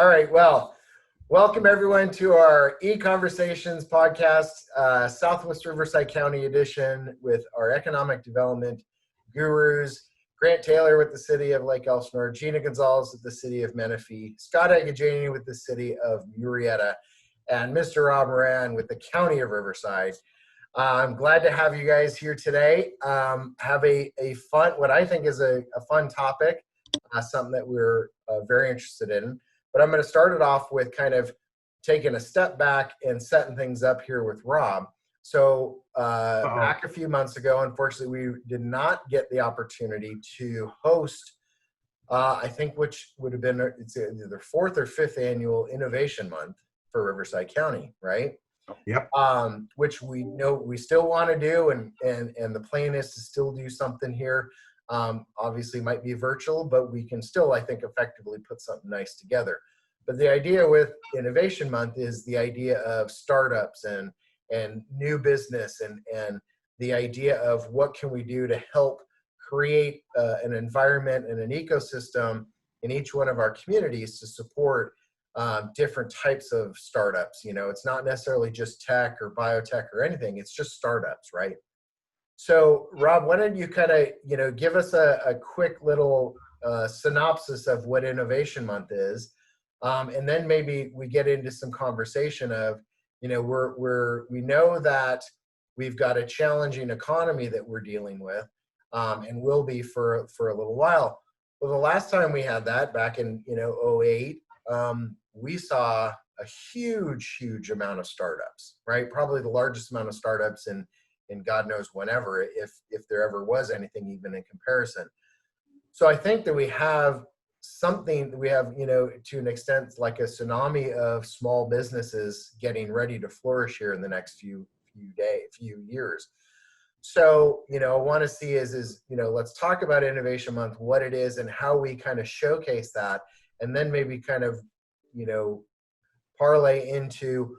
All right. Well, welcome everyone to our ECONversations Podcast, Southwest Riverside County edition with our economic development gurus, Grant Taylor with the city of Lake Elsinore, Gina Gonzalez with the city of Menifee, Scott Agajanian with the city of Murrieta, and Mr. Rob Moran with the county of Riverside. I'm glad to have you guys here today. Have a fun, what I think is a fun topic, something that we're very interested in. But I'm going to start it off with kind of taking a step back and setting things up here with Rob. So back a few months ago, unfortunately, we did not get the opportunity to host, I think, which would have been it's either 4th or 5th annual Innovation Month for Riverside County, right? Yep. Which we know we still want to do, and the plan is to still do something here. Obviously might be virtual, but we can still, I think, effectively put something nice together. But the idea with Innovation Month is the idea of startups and new business and the idea of what can we do to help create an environment and an ecosystem in each one of our communities to support different types of startups. You know, it's not necessarily just tech or biotech or anything. It's just startups, right? So, Rob, why don't you kind of, give us a quick little synopsis of what Innovation Month is, and then maybe we get into some conversation of, we know that we've got a challenging economy that we're dealing with, and will be for a little while. Well, the last time we had that back in 2008, we saw a huge amount of startups, right? Probably the largest amount of startups in God knows whenever, if there ever was anything even in comparison. So I think that we have something, to an extent, like a tsunami of small businesses getting ready to flourish here in the next few years. So, I want to see is let's talk about Innovation Month, what it is and how we kind of showcase that, and then maybe kind of, parlay into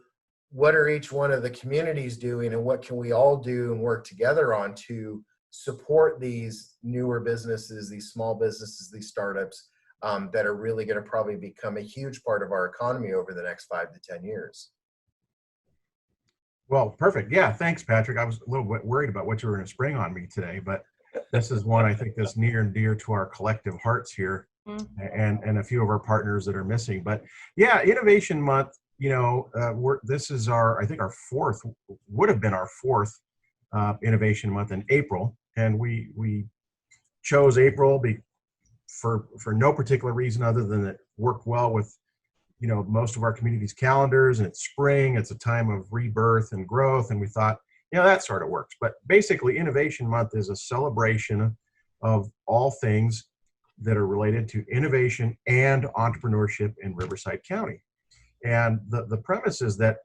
what are each one of the communities doing and what can we all do and work together on to support these newer businesses, these small businesses, these startups that are really going to probably become a huge part of our economy over the next 5 to 10 years. Well, perfect. Yeah, thanks, Patrick. I was a little bit worried about what you were going to spring on me today, but this is one I think that's near and dear to our collective hearts here, and a few of our partners that are missing. But yeah, Innovation Month, this is I think our would have been our fourth Innovation Month in April, and we chose April for no particular reason other than it worked well with most of our community's calendars, and it's spring, it's a time of rebirth and growth, and we thought that sort of works. But basically, Innovation Month is a celebration of all things that are related to innovation and entrepreneurship in Riverside County. And the premise is that,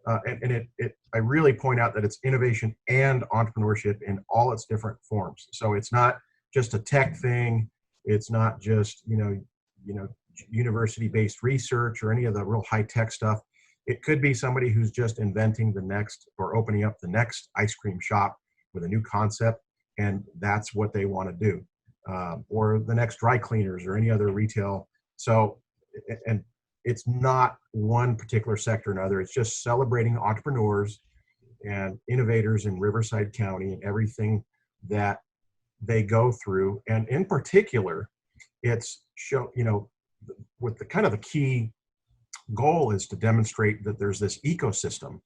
I really point out that it's innovation and entrepreneurship in all its different forms. So it's not just a tech thing. It's not just, university-based research or any of the real high-tech stuff. It could be somebody who's just inventing the next or opening up the next ice cream shop with a new concept, and that's what they want to do. Or the next dry cleaners or any other retail. So, and it's not one particular sector or another. It's just celebrating entrepreneurs and innovators in Riverside County and everything that they go through. And in particular, it's with the kind of the key goal is to demonstrate that there's this ecosystem,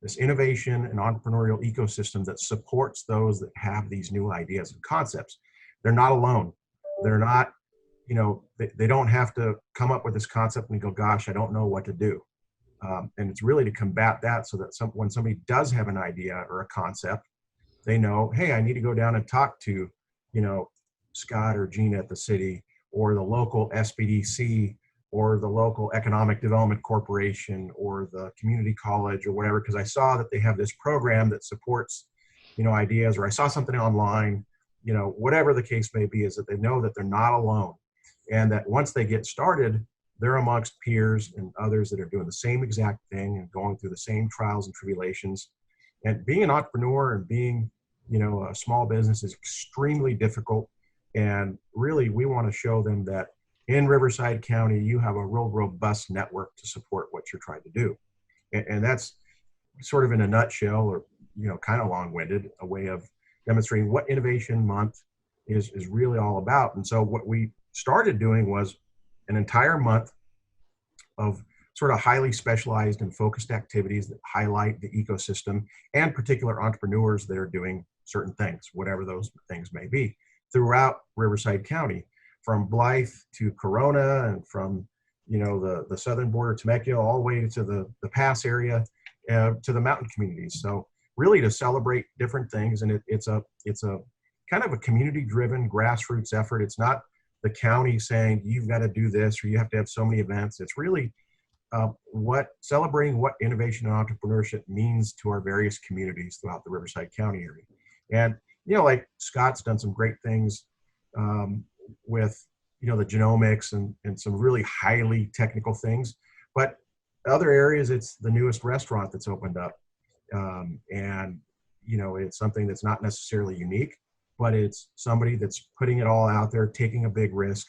this innovation and entrepreneurial ecosystem that supports those that have these new ideas and concepts. They're not alone. They're not, they don't have to come up with this concept and go, gosh, I don't know what to do. And it's really to combat that so that when somebody does have an idea or a concept, they know, hey, I need to go down and talk to, Scott or Gina at the city, or the local SBDC, or the local Economic Development Corporation, or the community college, or whatever, because I saw that they have this program that supports, ideas, or I saw something online, whatever the case may be, is that they know that they're not alone, and that once they get started, they're amongst peers and others that are doing the same exact thing and going through the same trials and tribulations. And being an entrepreneur and being, a small business is extremely difficult. And really, we want to show them that in Riverside County, you have a real robust network to support what you're trying to do. And that's sort of in a nutshell, or, kind of long-winded, a way of demonstrating what Innovation Month is really all about. And so what we started doing was an entire month of sort of highly specialized and focused activities that highlight the ecosystem and particular entrepreneurs that are doing certain things, whatever those things may be, throughout Riverside County, from Blythe to Corona, and from the southern border Temecula all the way to the pass area, to the mountain communities. So really to celebrate different things, and it's a kind of a community-driven grassroots effort. It's not the county saying you've got to do this or you have to have so many events. It's really celebrating what innovation and entrepreneurship means to our various communities throughout the Riverside County area. And like Scott's done some great things with the genomics and some really highly technical things. But other areas, it's the newest restaurant that's opened up, and it's something that's not necessarily unique, but it's somebody that's putting it all out there, taking a big risk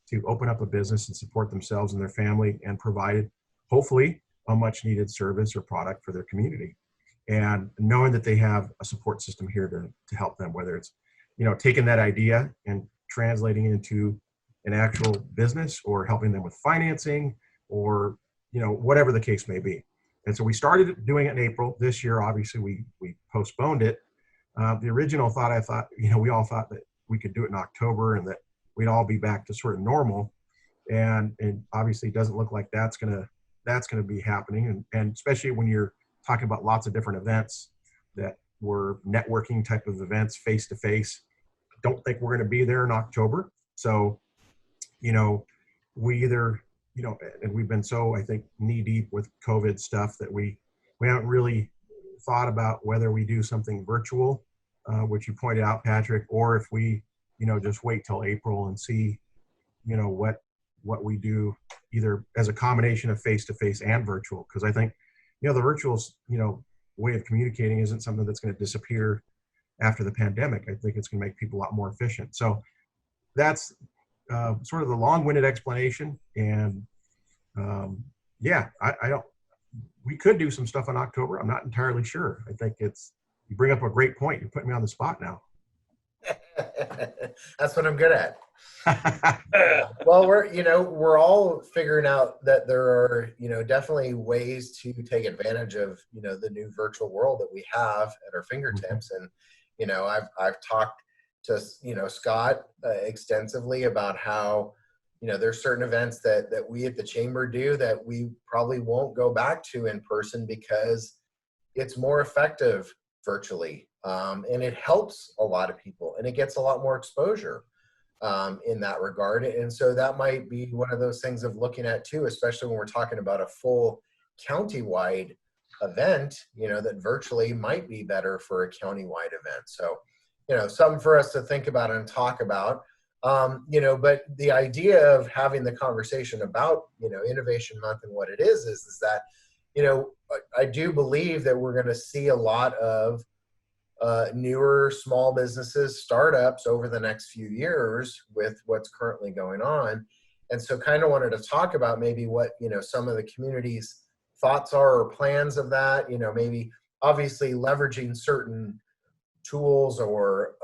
to open up a business and support themselves and their family, and provide, hopefully, a much needed service or product for their community. And knowing that they have a support system here to help them, whether it's, taking that idea and translating it into an actual business, or helping them with financing, or, whatever the case may be. And so we started doing it in April. This year, obviously, we postponed it. The original thought, we all thought that we could do it in October and that we'd all be back to sort of normal. And obviously it doesn't look like that's gonna be happening. And especially when you're talking about lots of different events that were networking type of events, face to face. Don't think we're going to be there in October. So, we either, and we've been so, I think, knee deep with COVID stuff that we haven't really thought about whether we do something virtual, which you pointed out, Patrick, or if we, just wait till April and see, what we do, either as a combination of face-to-face and virtual. Because I think, the virtual, way of communicating isn't something that's going to disappear after the pandemic. I think it's going to make people a lot more efficient. So that's sort of the long-winded explanation. And we could do some stuff in October. I'm not entirely sure. I think you bring up a great point. You're putting me on the spot now. That's what I'm good at. Well, we're all figuring out that there are, definitely ways to take advantage of, the new virtual world that we have at our fingertips. And, I've talked to, Scott extensively about how, there's certain events that we at the chamber do that we probably won't go back to in person because it's more effective virtually. And it helps a lot of people, and it gets a lot more exposure in that regard. And so that might be one of those things of looking at too, especially when we're talking about a full county-wide event, that virtually might be better for a county-wide event. So, something for us to think about and talk about. But the idea of having the conversation about, Innovation Month and what it is that, I do believe that we're going to see a lot of newer small businesses, startups over the next few years with what's currently going on. And so kind of wanted to talk about maybe what, some of the community's thoughts are or plans of that, maybe obviously leveraging certain tools or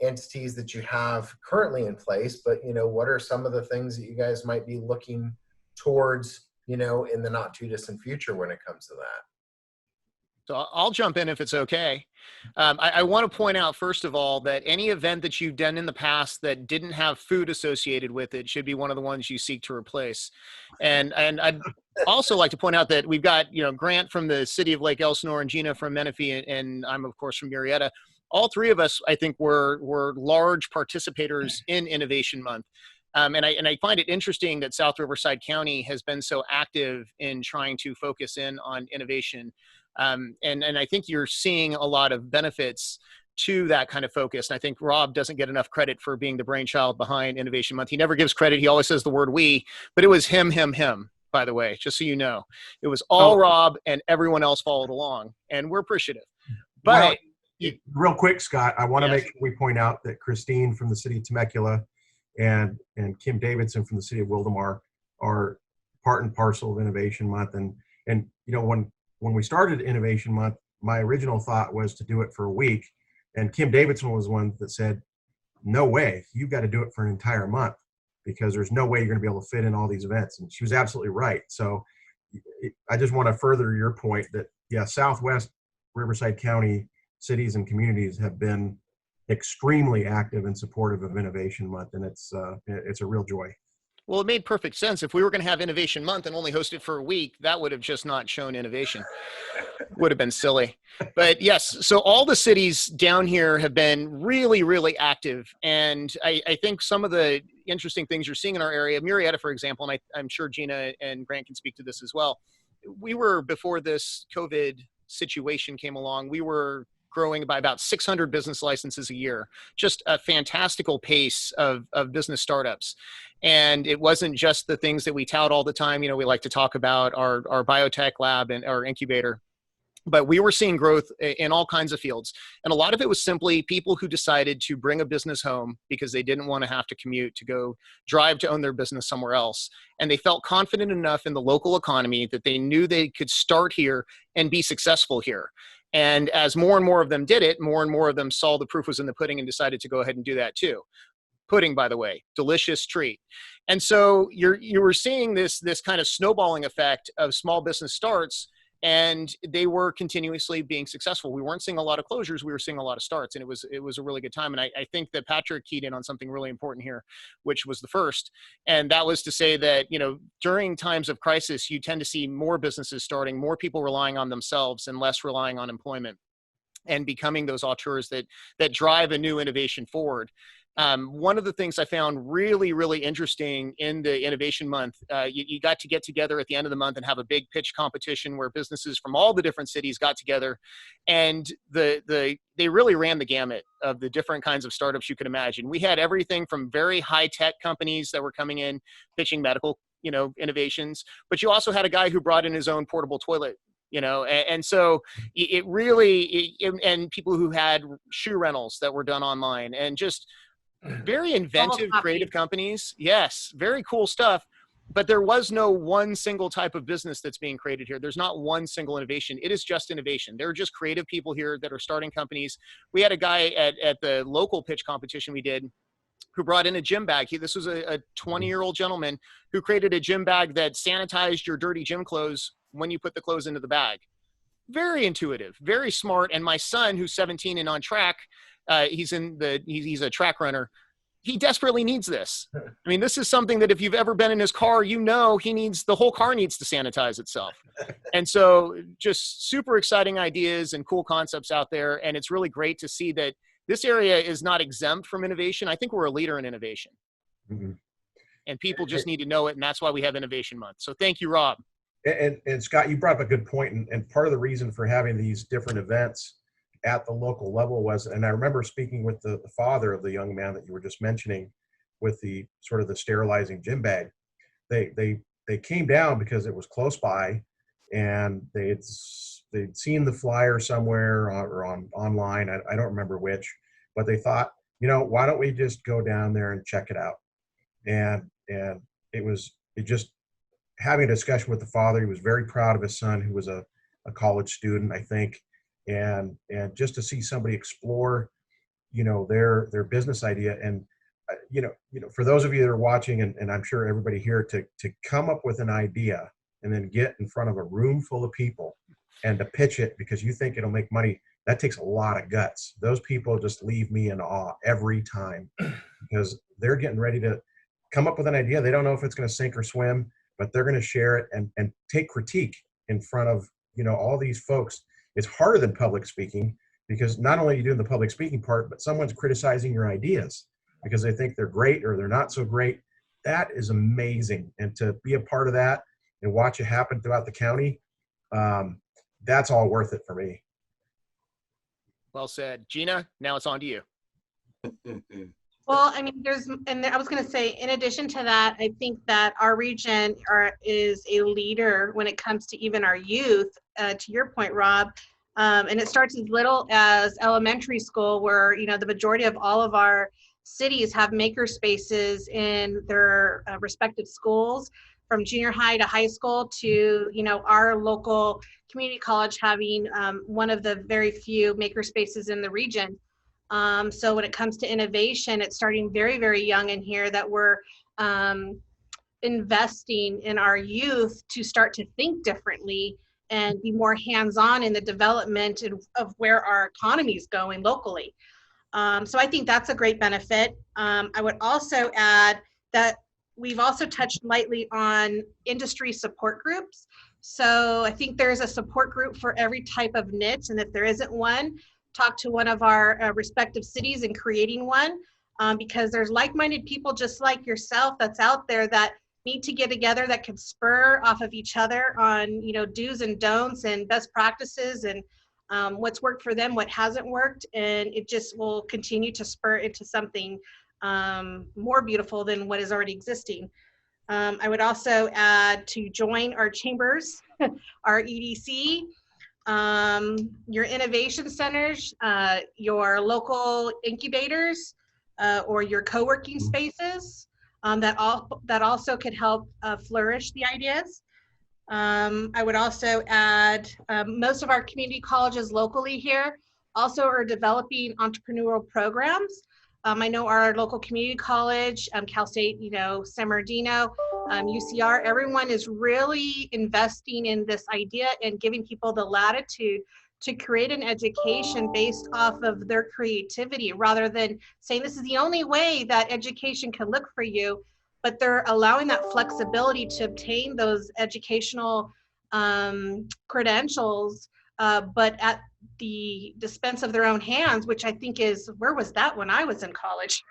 entities that you have currently in place, but, what are some of the things that you guys might be looking towards, in the not too distant future when it comes to that? So I'll jump in if it's okay. I want to point out, first of all, that any event that you've done in the past that didn't have food associated with it should be one of the ones you seek to replace. And I'd also like to point out that we've got, Grant from the city of Lake Elsinore and Gina from Menifee, and I'm, of course, from Murrieta. All three of us, I think, were large participators in Innovation Month. And I find it interesting that South Riverside County has been so active in trying to focus in on innovation. And I think you're seeing a lot of benefits to that kind of focus. And I think Rob doesn't get enough credit for being the brainchild behind Innovation Month. He never gives credit. He always says the word we, but it was him, by the way, just so you know. It was all Rob, and everyone else followed along, and we're appreciative. But real quick, Scott, I want to make sure we point out that Christine from the city of Temecula and Kim Davidson from the city of Wildomar are part and parcel of Innovation Month. And you know, when we started Innovation Month, my original thought was to do it for a week. And Kim Davidson was one that said, no way, you've got to do it for an entire month because there's no way you're going to be able to fit in all these events. And she was absolutely right. So I just want to further your point that, yeah, Southwest Riverside County cities and communities have been extremely active and supportive of Innovation Month, and it's a real joy. Well, it made perfect sense. If we were going to have Innovation Month and only host it for a week, that would have just not shown innovation. Would have been silly. But yes, so all the cities down here have been really, really active. And I think some of the interesting things you're seeing in our area, Murrieta, for example, and I'm sure Gina and Grant can speak to this as well. We were, before this COVID situation came along, we were growing by about 600 business licenses a year, just a fantastical pace of business startups. And it wasn't just the things that we tout all the time. You know, we like to talk about our biotech lab and our incubator, but we were seeing growth in all kinds of fields. And a lot of it was simply people who decided to bring a business home because they didn't want to have to commute to go drive to own their business somewhere else. And they felt confident enough in the local economy that they knew they could start here and be successful here. And as more and more of them did it, more and more of them saw the proof was in the pudding and decided to go ahead and do that too. Pudding, by the way, delicious treat. And so you were seeing this kind of snowballing effect of small business starts, and they were continuously being successful. We weren't seeing a lot of closures. We were seeing a lot of starts, and it was a really good time. And I think that Patrick keyed in on something really important here, which was the first. And that was to say that, you know, during times of crisis, you tend to see more businesses starting, more people relying on themselves and less relying on employment, and becoming those auteurs that drive a new innovation forward. One of the things I found really, really interesting in the Innovation Month, you got to get together at the end of the month and have a big pitch competition where businesses from all the different cities got together, and they really ran the gamut of the different kinds of startups you could imagine. We had everything from very high tech companies that were coming in pitching medical, you know, innovations, but you also had a guy who brought in his own portable toilet. You know, and so it really, and people who had shoe rentals that were done online, and just very inventive, creative companies. Yes, very cool stuff. But there was no one single type of business that's being created here. There's not one single innovation. It is just innovation. There are just creative people here that are starting companies. We had a guy at the local pitch competition we did who brought in a gym bag. This was a 20-year-old gentleman who created a gym bag that sanitized your dirty gym clothes when you put the clothes into the bag. Very intuitive, very smart. And my son, who's 17 and on track, he's a track runner. He desperately needs this. I mean, this is something that if you've ever been in his car, you know, the whole car needs to sanitize itself. And so just super exciting ideas and cool concepts out there. And it's really great to see that this area is not exempt from innovation. I think we're a leader in innovation. Mm-hmm. And people just need to know it. And that's why we have Innovation Month. So thank you, Rob. And Scott, you brought up a good point. And part of the reason for having these different events at the local level was, and I remember speaking with the father of the young man that you were just mentioning with the sort of the sterilizing gym bag. They came down because it was close by, and they'd seen the flyer somewhere or online. I don't remember which, but they thought, you know, why don't we just go down there and check it out? And it just having a discussion with the father. He was very proud of his son, who was a college student, I think. And just to see somebody explore, you know, their business idea, and you know, for those of you that are watching, and I'm sure everybody here, to come up with an idea and then get in front of a room full of people and to pitch it because you think it'll make money, that takes a lot of guts. Those people just leave me in awe every time because they're getting ready to come up with an idea. They don't know if it's going to sink or swim, but they're going to share it and take critique in front of, you know, all these folks. It's harder than public speaking because not only are you doing the public speaking part, but someone's criticizing your ideas because they think they're great or they're not so great. That is amazing. And to be a part of that and watch it happen throughout the county, that's all worth it for me. Well said. Gina, now it's on to you. Well, I mean, I was going to say, in addition to that, I think that our region is a leader when it comes to even our youth, to your point, Rob. And it starts as little as elementary school where, you know, the majority of all of our cities have maker spaces in their respective schools, from junior high to high school to, our local community college having one of the very few maker spaces in the region. So when it comes to innovation, it's starting very, very young in here, that we're investing in our youth to start to think differently and be more hands-on in the development of where our economy is going locally. So I think that's a great benefit. I would also add that we've also touched lightly on industry support groups. So I think there's a support group for every type of niche, and if there isn't one, talk to one of our respective cities in creating one, because there's like-minded people just like yourself that's out there that need to get together, that can spur off of each other on, do's and don'ts and best practices, and what's worked for them, what hasn't worked, and it just will continue to spur into something more beautiful than what is already existing. I would also add to join our chambers, our EDC, your innovation centers, your local incubators, or your co-working spaces, that also could help flourish the ideas. I would also add, most of our community colleges locally here also are developing entrepreneurial programs. I know our local community college, Cal State, San Bernardino, UCR, everyone is really investing in this idea and giving people the latitude to create an education based off of their creativity, rather than saying this is the only way that education can look for you. But they're allowing that flexibility to obtain those educational credentials, but at the dispense of their own hands, which I think is, where was that when I was in college?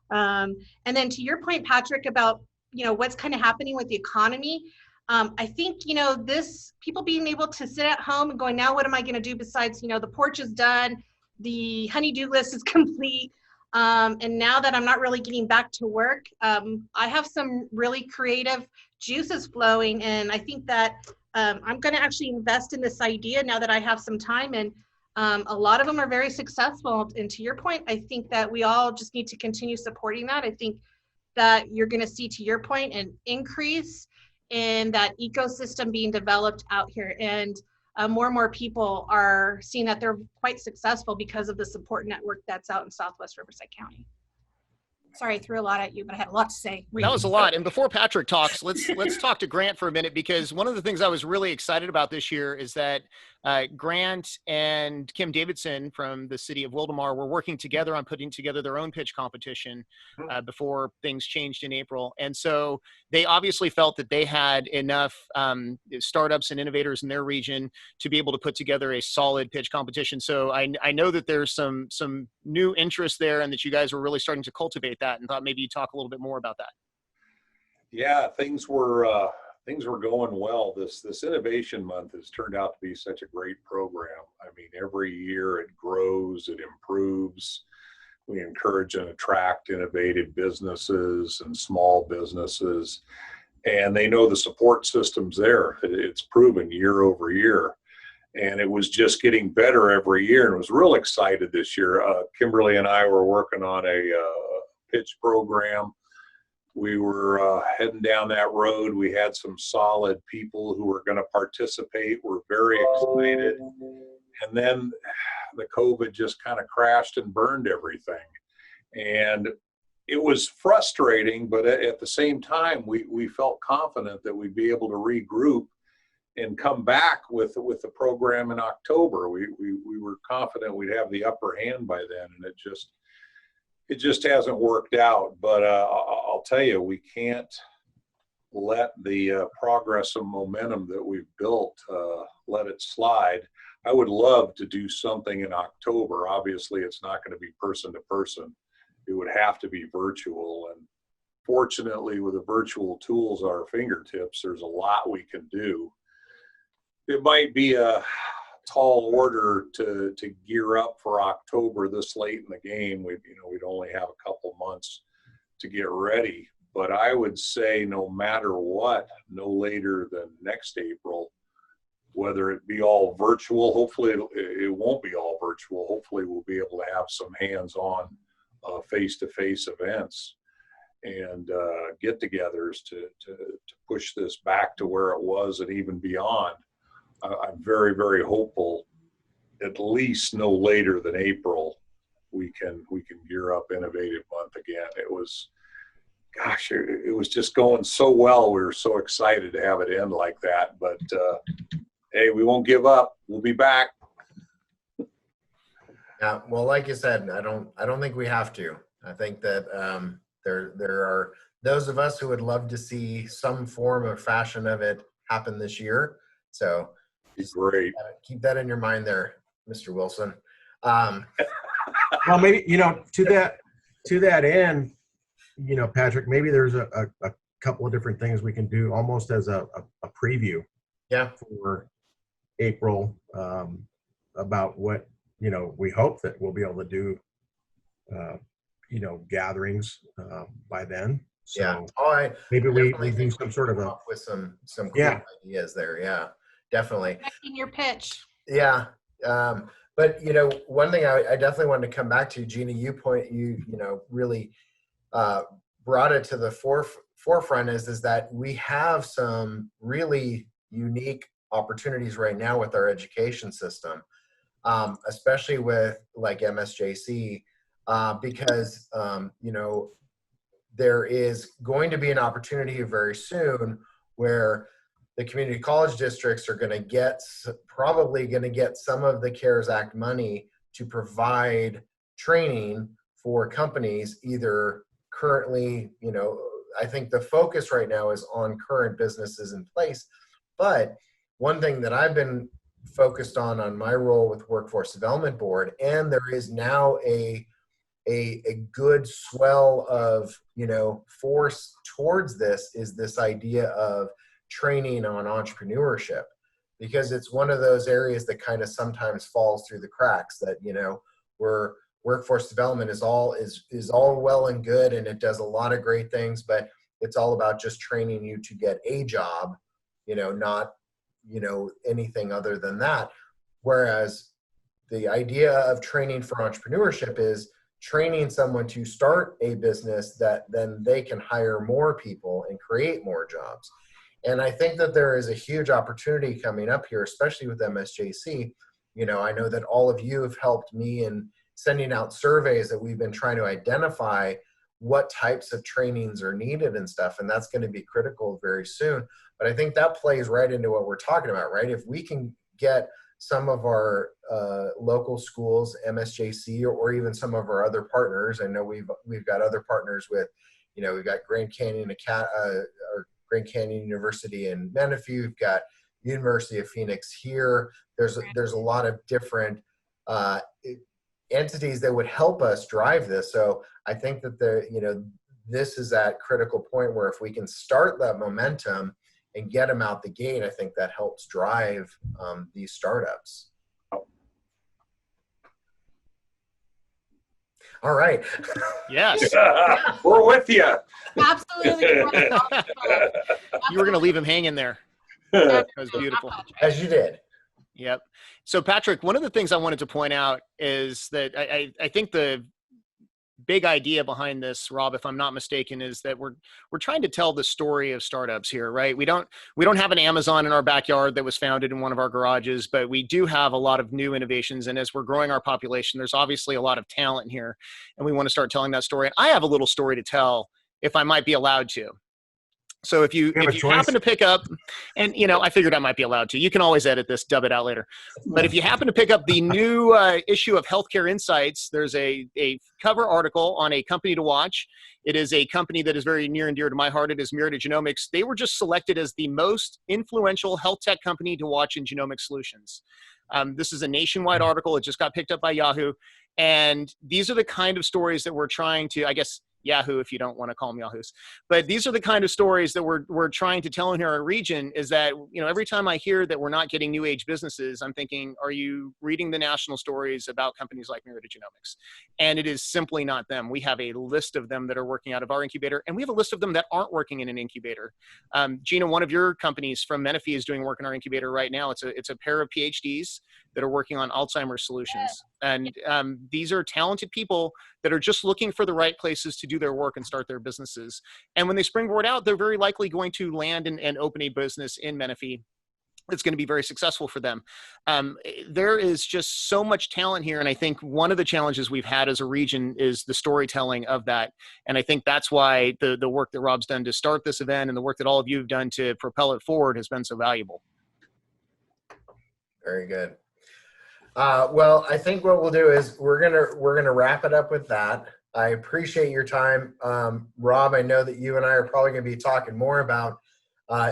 And then to your point, Patrick, about, what's kind of happening with the economy, I think, this, people being able to sit at home and going, now what am I going to do besides, the porch is done, the honey-do list is complete, and now that I'm not really getting back to work, I have some really creative juices flowing, and I think that I'm going to actually invest in this idea now that I have some time, and a lot of them are very successful. And to your point, I think that we all just need to continue supporting that. I think that you're going to see, to your point, an increase in that ecosystem being developed out here, and more and more people are seeing that they're quite successful because of the support network that's out in Southwest Riverside County. Sorry, I threw a lot at you, but I had a lot to say. That was a lot. And before Patrick talks, let's talk to Grant for a minute, because one of the things I was really excited about this year is that Grant and Kim Davidson from the city of Wildomar were working together on putting together their own pitch competition before things changed in April. And so they obviously felt that they had enough startups and innovators in their region to be able to put together a solid pitch competition. So I know that there's some new interest there, and that you guys were really starting to cultivate that, and thought maybe you'd talk a little bit more about that. Yeah, things were going well. This Innovation Month has turned out to be such a great program. I mean, every year it grows, it improves. We encourage and attract innovative businesses and small businesses, and they know the support system's there. It's proven year over year, and it was just getting better every year, and was real excited this year. Kimberly and I were working on a pitch program. We were heading down that road. We had some solid people who were going to participate. We're very excited. And then the COVID just kind of crashed and burned everything. And it was frustrating, but at the same time, we felt confident that we'd be able to regroup and come back with the program in October. We were confident we'd have the upper hand by then, and it just hasn't worked out. But I'll tell you, we can't let the progress and momentum that we've built let it slide. I would love to do something in October. Obviously, it's not going to be person to person. It would have to be virtual. And fortunately, with the virtual tools at our fingertips, there's a lot we can do. It might be a tall order to gear up for October this late in the game. We'd only have a couple months to get ready, but I would say no matter what, no later than next April, whether it be all virtual, hopefully it won't be all virtual. Hopefully we'll be able to have some hands-on face-to-face events and get-togethers to push this back to where it was and even beyond. I'm very, very hopeful, at least no later than April, we can gear up Innovative Month again. It was just going so well. We were so excited to have it end like that, but hey, we won't give up. We'll be back. Yeah, well, like you said, I don't think we have to. I think that there are those of us who would love to see some form or fashion of it happen this year. So Great. Keep that in your mind there, Mr. Wilson. Well, maybe, to that end, Patrick, maybe there's a couple of different things we can do almost as a preview. Yeah. For April, about what, we hope that we'll be able to do, gatherings by then. So yeah. maybe we do some sort of with some cool ideas there. Yeah, definitely. Checking your pitch. Yeah. But one thing I definitely wanted to come back to, Gina, you really brought it to the forefront is that we have some really unique opportunities right now with our education system, especially with like MSJC, because there is going to be an opportunity very soon where the community college districts are probably going to get some of the CARES Act money to provide training for companies, either currently, I think the focus right now is on current businesses in place. But one thing that I've been focused on my role with Workforce Development Board, and there is now a good swell of, force towards this, is this idea of training on entrepreneurship, because it's one of those areas that kind of sometimes falls through the cracks that, where workforce development is all well and good, and it does a lot of great things, but it's all about just training you to get a job, not, anything other than that. Whereas the idea of training for entrepreneurship is training someone to start a business that then they can hire more people and create more jobs. And I think that there is a huge opportunity coming up here, especially with MSJC. I know that all of you have helped me in sending out surveys that we've been trying to identify what types of trainings are needed and stuff. And that's going to be critical very soon. But I think that plays right into what we're talking about, right? If we can get some of our local schools, MSJC, or even some of our other partners, I know we've got other partners with, we've got Grand Canyon University in Menifee. We've got University of Phoenix here. There's a lot of different entities that would help us drive this. So I think that this is that critical point where if we can start that momentum and get them out the gate, I think that helps drive these startups. All right. Yes. We're with you. Absolutely. You were going to leave him hanging there. That was beautiful. As you did. Yep. So Patrick, one of the things I wanted to point out is that I think the big idea behind this, Rob, if I'm not mistaken, is that we're trying to tell the story of startups here, right? We don't have an Amazon in our backyard that was founded in one of our garages, but we do have a lot of new innovations. And as we're growing our population, there's obviously a lot of talent here, and we want to start telling that story. And I have a little story to tell, if I might be allowed to. So if you happen to pick up, and I figured I might be allowed to, you can always edit this, dub it out later. But if you happen to pick up the new issue of Healthcare Insights, there's a cover article on a company to watch. It is a company that is very near and dear to my heart. It is Meredith Genomics. They were just selected as the most influential health tech company to watch in genomic solutions. This is a nationwide article. It just got picked up by Yahoo. And these are the kind of stories that we're trying to, I guess, Yahoo, if you don't want to call them Yahoos. But these are the kind of stories that we're trying to tell in our region, is that, every time I hear that we're not getting new age businesses, I'm thinking, are you reading the national stories about companies like Meredith Genomics? And it is simply not them. We have a list of them that are working out of our incubator, and we have a list of them that aren't working in an incubator. Gina, one of your companies from Menifee is doing work in our incubator right now. It's a pair of PhDs that are working on Alzheimer's solutions. And these are talented people that are just looking for the right places to do their work and start their businesses. And when they springboard out, they're very likely going to land and open a business in Menifee. It's going to be very successful for them. There is just so much talent here. And I think one of the challenges we've had as a region is the storytelling of that. And I think that's why the work that Rob's done to start this event and the work that all of you have done to propel it forward has been so valuable. Very good. Well, I think what we'll do is we're gonna wrap it up with that. I appreciate your time. Rob, I know that you and I are probably going to be talking more about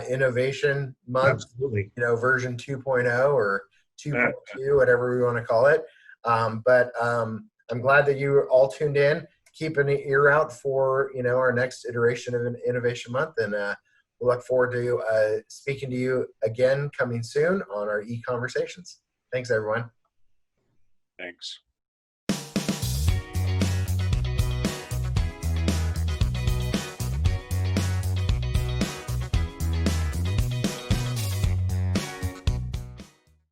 Innovation Month, Absolutely. version 2.0 or 2.2, whatever we want to call it. But I'm glad that you all tuned in. Keep an ear out for, our next iteration of Innovation Month. And we'll look forward to speaking to you again coming soon on our ECONversations. Thanks, everyone. Thanks.